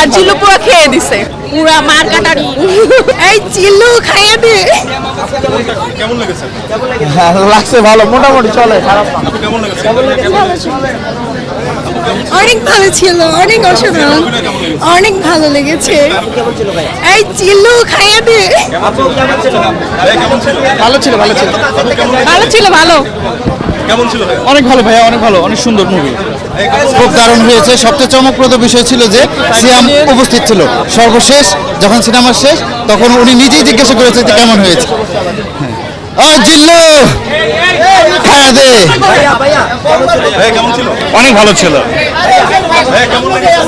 আর জিল্লু পুরো খেয়ে দিছে, পুরা মার কাটারি। এই জিল্লু খাইয়ে দে। কেমন লেগেছে? লাগছে ভালো, মোটামুটি চলে, খারাপ না। কেমন লেগেছে? অনেক ভালো ছিল, অনেক অসাধারণ, অনেক ভালো লেগেছে। এই জিল্লু খাইয়ে দে। ভালো ছিল, ভালো ছিল, ভালো ছিল, ভালো। কেমন ছিল? অনেক ভালো ভাইয়া, অনেক ভালো, অনেক সুন্দর মুভি, খুব দারুণ হয়েছে। সবচেয়ে চমকপ্রদ বিষয় ছিল যে সিয়াম উপস্থিত ছিল সর্বশেষ, যখন সিনেমা শেষ তখন উনি নিজেই জিজ্ঞাসা করেছে যে কেমন হয়েছে। জিল্লু খায়া দে। কেমন ছিল? অনেক ভালো ছিল, কেমন লেগেছে?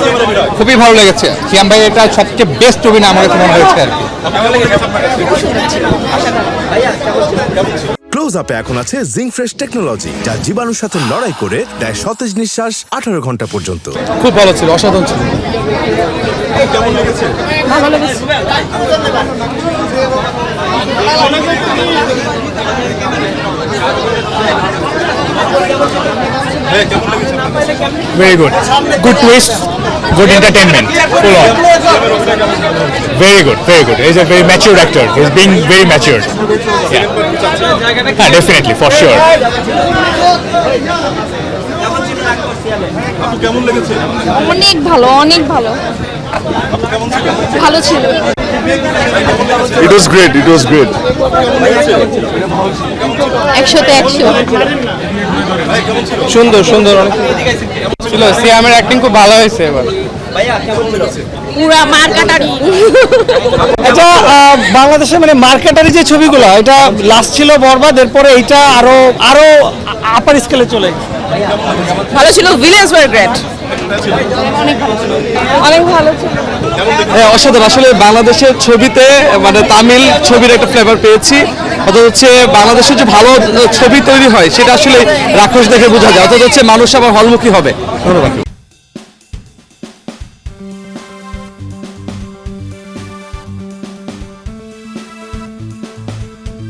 খুবই ভালো লেগেছে। সিয়াম ভাই এটা সবচেয়ে বেস্ট অভিনয় আমার কাছে মনে হয়েছে আর কি। ক্লোজ আপে এখন আছে জিঙ্ক ফ্রেশ টেকনোলজি, যা জীবাণুর সাথে লড়াই করে দেয় সতেজ নিঃশ্বাস 18 ঘন্টা পর্যন্ত। খুব ভালো ছিল, অসাধারণ ছিল। কেমন লেগেছে? ভালো লেগেছে। কেমন লেগেছে? Very good. Good twist, good entertainment, full on. Very good, very good. He's a very mature actor. He's being very matured. Yeah, definitely, for sure. আপু কেমন লেগেছে? অনেক ভালো, অনেক ভালো, ভালো ছিল। It was great, it was great. 100-তে 100। সুন্দর সুন্দর অনেক ছিল। সিয়ামের অ্যাক্টিং খুব ভালো হয়েছে এবার। পুরা মার কাটারি। এটা বাংলাদেশে মানে মার্কেটারি যে ছবিগুলো, এটা লাস্ট ছিল বরবাদ, এরপরে এটা আরো আরো আপার স্কেলে চলে। ভালো ছিল, ভিলেজ ওয়ার গ্রেট। অনেক ভালো ছিল। হ্যাঁ, অসাধারণ। আসলে বাংলাদেশের ছবিতে মানে তামিল ছবির একটা ফ্লেভার পেয়েছি। অর্থাৎ হচ্ছে বাংলাদেশের যে ভালো ছবি তৈরি হয় সেটা আসলে রাক্ষস দেখে বোঝা যায়। অর্থাৎ হচ্ছে মানুষ আবার হলমুখী হবে। ধন্যবাদ।